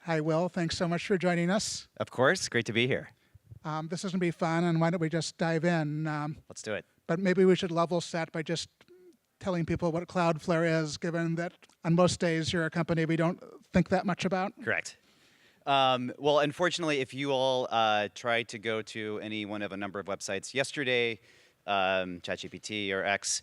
Hi, Will. Thanks so much for joining us. Of course, great to be here. This is going to be fun, and why don't we just dive in? Let's do it. But maybe we should level set by just telling people what Cloudflare is, given that on most days you're a company we don't think that much about. Correct. Well, unfortunately, if you all tried to go to any one of a number of websites yesterday, ChatGPT or X,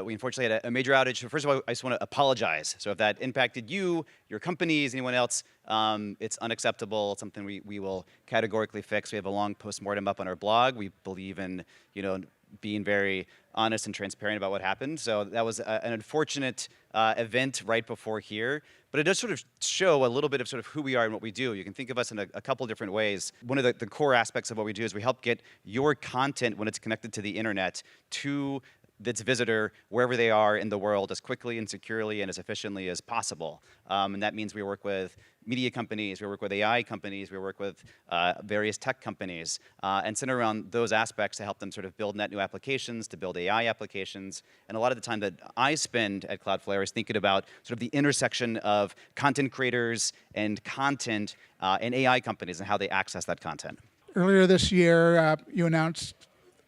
we unfortunately had a major outage. So first of all, I just want to apologize. So if that impacted you, your companies, anyone else, it's unacceptable. It's something we will categorically fix. We have a long postmortem up on our blog. We believe in, being very honest and transparent about what happened. So that was an unfortunate event right before here. But it does sort of show a little bit of sort of who we are and what we do. You can think of us in a couple different ways. One of the core aspects of what we do is we help get your content when it's connected to the internet to its visitor wherever they are in the world as quickly and securely and as efficiently as possible. And that means we work with media companies, we work with AI companies, we work with various tech companies, and center around those aspects to help them sort of build net new applications, to build AI applications. And a lot of the time that I spend at Cloudflare is thinking about sort of the intersection of content creators and content and AI companies and how they access that content. Earlier this year, you announced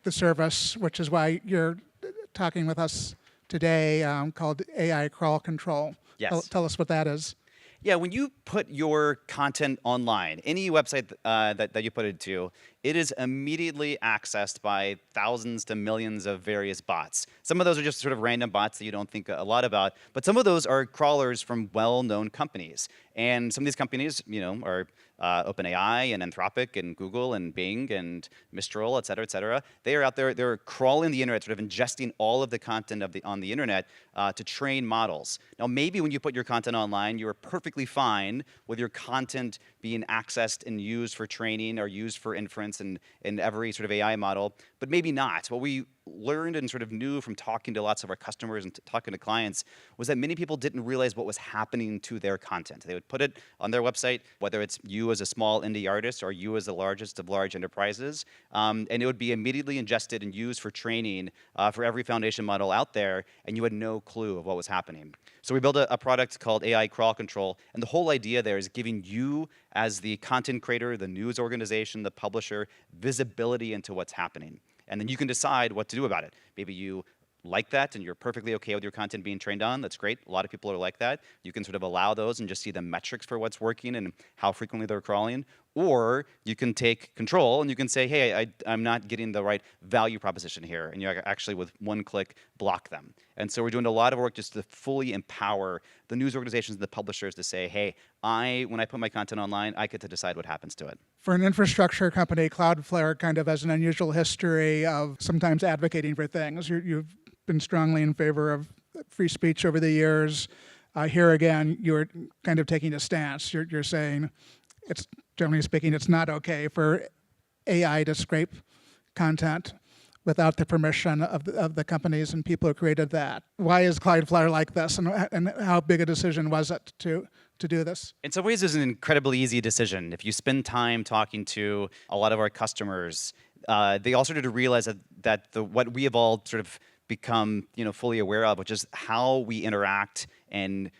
the service, which is why you're talking with us today, called AI Crawl Control. Yes. Tell us what that is. Yeah, when you put your content online, any website that you put it to, it is immediately accessed by thousands to millions of various bots. Some of those are just sort of random bots that you don't think a lot about, but some of those are crawlers from well-known companies. And some of these companies, are OpenAI and Anthropic and Google and Bing and Mistral, et cetera, et cetera. They are out there, they're crawling the internet, sort of ingesting all of the content on the internet to train models. Now, maybe when you put your content online, you are perfectly fine with your content being accessed and used for training or used for inference in every sort of AI model, but maybe not. What we learned and sort of knew from talking to lots of our customers and talking to clients was that many people didn't realize what was happening to their content. They would put it on their website, whether it's you as a small indie artist or you as the largest of large enterprises, and it would be immediately ingested and used for training for every foundation model out there, and you had no clue of what was happening. So we built a product called AI Crawl Control, and the whole idea there is giving you as the content creator, the news organization, the publisher, visibility into what's happening. And then you can decide what to do about it. Maybe you like that and you're perfectly okay with your content being trained on. That's great. A lot of people are like that. You can sort of allow those and just see the metrics for what's working and how frequently they're crawling. Or you can take control and you can say, hey, I'm not getting the right value proposition here. And you actually, with one click, block them. And so we're doing a lot of work just to fully empower the news organizations and the publishers to say, hey, when I put my content online, I get to decide what happens to it. For an infrastructure company, Cloudflare kind of has an unusual history of sometimes advocating for things. You've been strongly in favor of free speech over the years. Here again, you're kind of taking a stance. You're saying, generally speaking, it's not okay for AI to scrape content without the permission of the companies and people who created that. Why is Cloudflare like this, and how big a decision was it to do this? In some ways, it's an incredibly easy decision. If you spend time talking to a lot of our customers, they all started to realize that what we have all sort of become fully aware of, which is how we interact and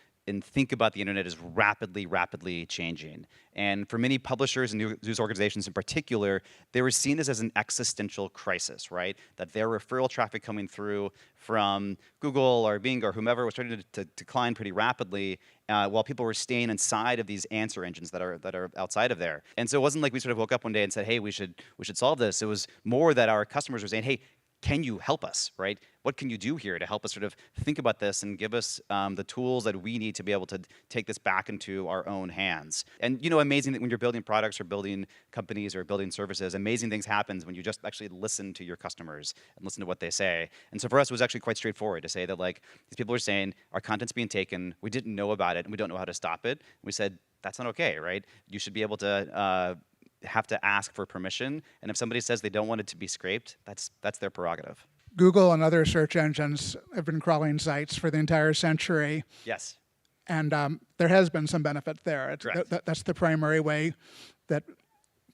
think about the internet is rapidly changing. And for many publishers and news organizations in particular, they were seeing this as an existential crisis, right? That their referral traffic coming through from Google or Bing or whomever was starting to decline pretty rapidly, while people were staying inside of these answer engines that are outside of there. And so it wasn't like we sort of woke up one day and said, hey, we should solve this. It was more that our customers were saying, hey, can you help us, right? What can you do here to help us sort of think about this and give us the tools that we need to be able to take this back into our own hands? And amazing that when you're building products or building companies or building services, amazing things happen when you just actually listen to your customers and listen to what they say. And so for us, it was actually quite straightforward to say that these people are saying our content's being taken, we didn't know about it, and we don't know how to stop it. And we said, that's not okay, right? You should be able to have to ask for permission, and if somebody says they don't want it to be scraped, that's their prerogative. Google and other search engines have been crawling sites for the entire century. Yes. And there has been some benefit there. Correct. That's the primary way that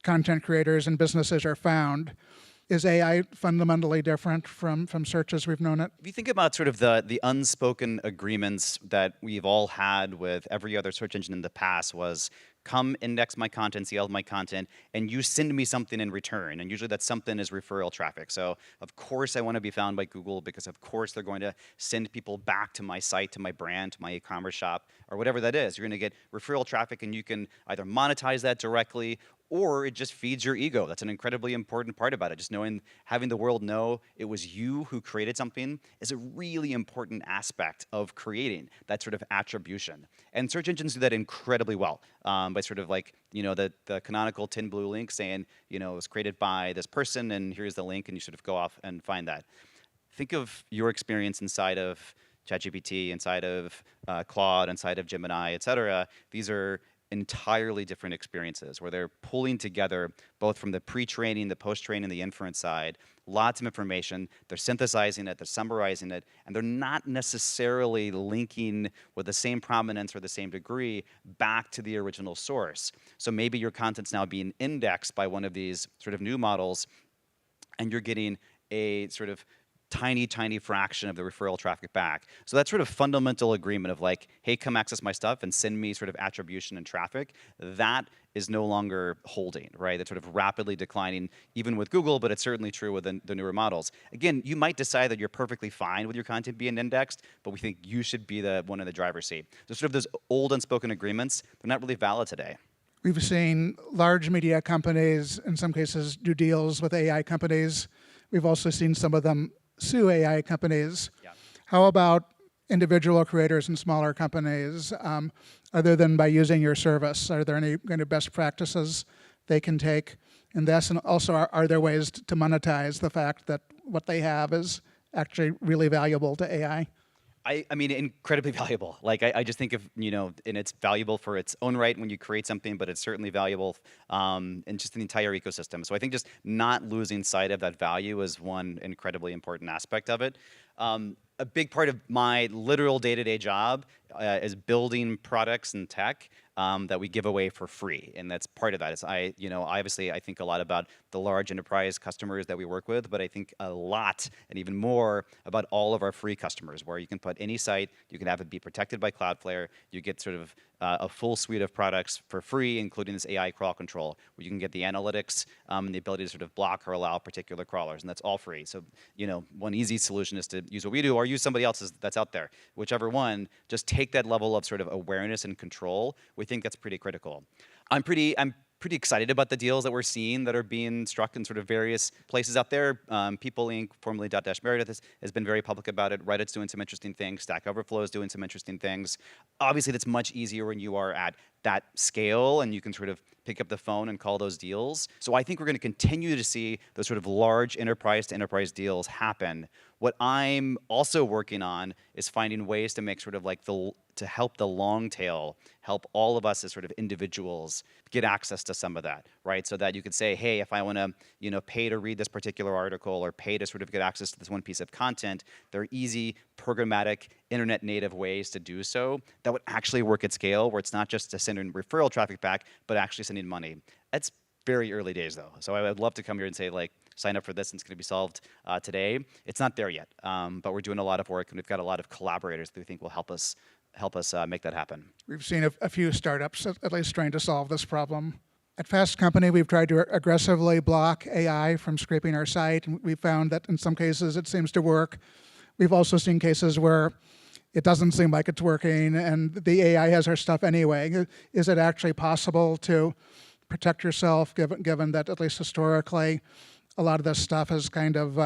content creators and businesses are found. Is AI fundamentally different from search as we've known it? If you think about sort of the unspoken agreements that we've all had with every other search engine in the past was come index my content, see all of my content, and you send me something in return. And usually that something is referral traffic. So of course I want to be found by Google because of course they're going to send people back to my site, to my brand, to my e-commerce shop, or whatever that is. You're going to get referral traffic, and you can either monetize that directly, or it just feeds your ego. That's an incredibly important part about it. Just knowing, having the world know it was you who created something is a really important aspect of creating that sort of attribution. And search engines do that incredibly well by sort of like, the canonical tin blue link saying, it was created by this person, and here's the link, and you sort of go off and find that. Think of your experience inside of ChatGPT, inside of Claude, inside of Gemini, et cetera. These are entirely different experiences where they're pulling together both from the pre-training, the post-training, the inference side, lots of information. They're synthesizing it, they're summarizing it, and they're not necessarily linking with the same prominence or the same degree back to the original source. So maybe your content's now being indexed by one of these sort of new models, and you're getting a sort of tiny fraction of the referral traffic back. So that sort of fundamental agreement of like, hey, come access my stuff and send me sort of attribution and traffic, that is no longer holding, right? That's sort of rapidly declining, even with Google, but it's certainly true with the newer models. Again, you might decide that you're perfectly fine with your content being indexed, but we think you should be the one in the driver's seat. So sort of those old unspoken agreements, they're not really valid today. We've seen large media companies, in some cases, do deals with AI companies. We've also seen some of them sue AI companies. Yeah. How about individual creators and smaller companies, other than by using your service? Are there any kind of best practices they can take in this? And also, are there ways to monetize the fact that what they have is actually really valuable to AI? I mean, incredibly valuable. Like, I just think of, and it's valuable for its own right when you create something, but it's certainly valuable in just the entire ecosystem. So I think just not losing sight of that value is one incredibly important aspect of it. A big part of my literal day-to-day job is building products and tech that we give away for free, and that's part of that. Is obviously I think a lot about the large enterprise customers that we work with, but I think a lot and even more about all of our free customers, where you can put any site, you can have it be protected by Cloudflare, you get sort of a full suite of products for free, including this AI crawl control, where you can get the analytics and the ability to sort of block or allow particular crawlers, and that's all free. So, one easy solution is to use what we do or use somebody else's that's out there. Whichever one, just take that level of sort of awareness and control. We think that's pretty critical. I'm pretty excited about the deals that we're seeing that are being struck in sort of various places out there. People Inc., formerly Dotdash Meredith, has been very public about it. Reddit's doing some interesting things. Stack Overflow is doing some interesting things. Obviously, that's much easier when you are at that scale and you can sort of pick up the phone and call those deals. So I think we're going to continue to see those sort of large enterprise to enterprise deals happen. What I'm also working on is finding ways to make sort of like to help the long tail, help all of us as sort of individuals get access to some of that, right? So that you could say, hey, if I want to, pay to read this particular article or pay to sort of get access to this one piece of content, there are easy, programmatic, internet native ways to do so that would actually work at scale, where it's not just to send in referral traffic back, but actually sending money. That's very early days though. So I would love to come here and say like, sign up for this and it's going to be solved today. It's not there yet, but we're doing a lot of work and we've got a lot of collaborators that we think will help us make that happen. We've seen a few startups at least trying to solve this problem. At Fast Company, we've tried to aggressively block AI from scraping our site, and we've found that in some cases it seems to work. We've also seen cases where it doesn't seem like it's working and the AI has our stuff anyway. Is it actually possible to protect yourself, given that at least historically a lot of this stuff has kind of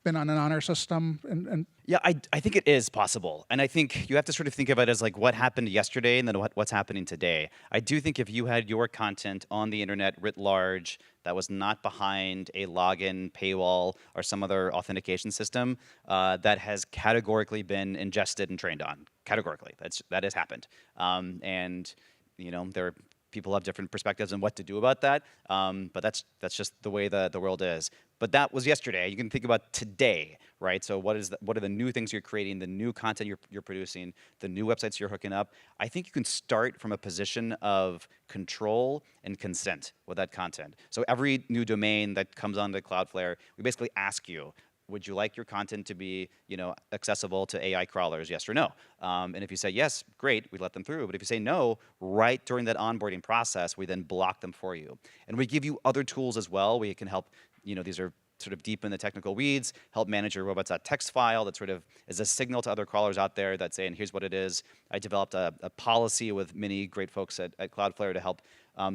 been on an honor system? Yeah, I think it is possible. And I think you have to sort of think of it as like what happened yesterday and then what's happening today. I do think if you had your content on the internet writ large that was not behind a login, paywall, or some other authentication system that has categorically been ingested and trained on, categorically, that has happened. And people have different perspectives on what to do about that, but that's just the way the world is. But that was yesterday. You can think about today, right? So what are the new things you're creating, the new content you're producing, the new websites you're hooking up? I think you can start from a position of control and consent with that content. So every new domain that comes onto Cloudflare, we basically ask you, would you like your content to be, accessible to AI crawlers, yes or no? And if you say yes, great, we let them through. But if you say no, right during that onboarding process, we then block them for you. And we give you other tools as well. We can help, these are sort of deep in the technical weeds, help manage your robots.txt file that sort of is a signal to other crawlers out there that saying, here's what it is. I developed a policy with many great folks at Cloudflare to help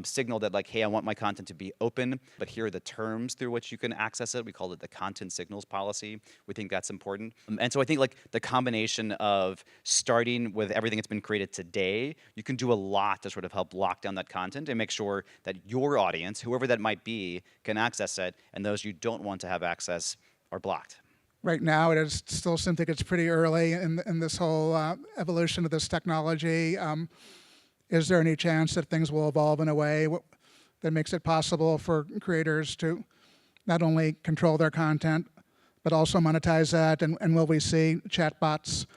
signal that like, hey, I want my content to be open, but here are the terms through which you can access it. We call it the content signals policy. We think that's important. And so I think like the combination of starting with everything that's been created today, you can do a lot to sort of help lock down that content and make sure that your audience, whoever that might be, can access it, and those you don't want to have access are blocked. Right now, it is still seems like it's pretty early in this whole evolution of this technology. Is there any chance that things will evolve in a way that makes it possible for creators to not only control their content, but also monetize that? And will we see chatbots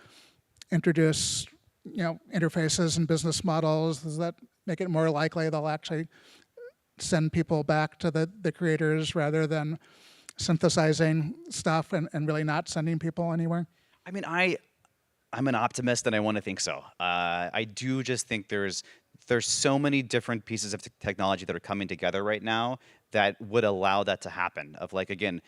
introduce, interfaces and business models? Does that make it more likely they'll actually send people back to the creators rather than synthesizing stuff and really not sending people anywhere? I mean, I'm an optimist and I want to think so. I do just think there's so many different pieces of technology that are coming together right now that would allow that to happen. Of like, again,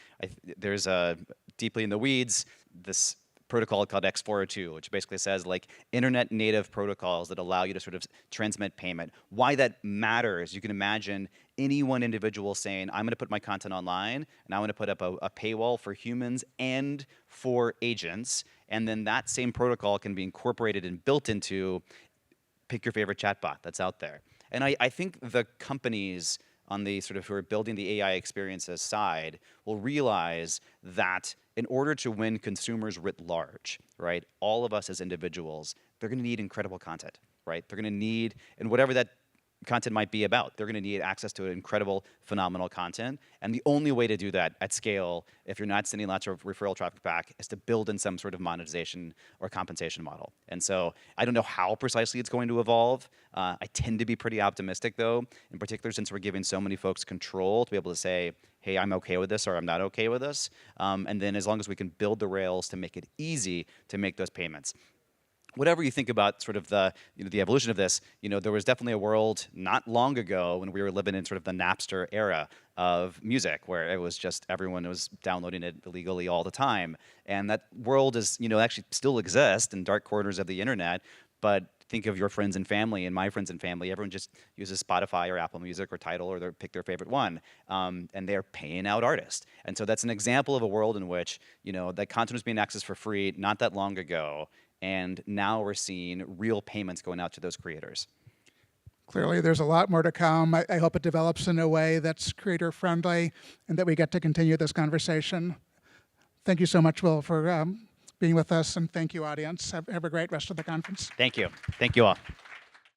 there's a deeply in the weeds, this protocol called X402, which basically says like internet native protocols that allow you to sort of transmit payment. Why that matters, you can imagine any one individual saying, I'm going to put my content online and I'm going to put up a paywall for humans and for agents. And then that same protocol can be incorporated and built into pick your favorite chatbot that's out there. And I think the companies on the sort of who are building the AI experiences side will realize that in order to win consumers writ large, right, all of us as individuals, they're going to need incredible content, right? They're going to need, and whatever that content might be about, they're going to need access to incredible, phenomenal content. And the only way to do that at scale, if you're not sending lots of referral traffic back, is to build in some sort of monetization or compensation model. And so I don't know how precisely it's going to evolve. I tend to be pretty optimistic, though, in particular since we're giving so many folks control to be able to say, hey, I'm okay with this or I'm not okay with this. And then as long as we can build the rails to make it easy to make those payments. Whatever you think about sort of the evolution of this, there was definitely a world not long ago when we were living in sort of the Napster era of music, where it was just everyone was downloading it illegally all the time. And that world is, actually still exists in dark corners of the internet. But think of your friends and family and my friends and family. Everyone just uses Spotify or Apple Music or Tidal or pick their favorite one. And they're paying out artists. And so that's an example of a world in which, that content was being accessed for free not that long ago. And now we're seeing real payments going out to those creators. Clearly, there's a lot more to come. I hope it develops in a way that's creator-friendly and that we get to continue this conversation. Thank you so much, Will, for being with us, and thank you, audience. Have a great rest of the conference. Thank you. Thank you all.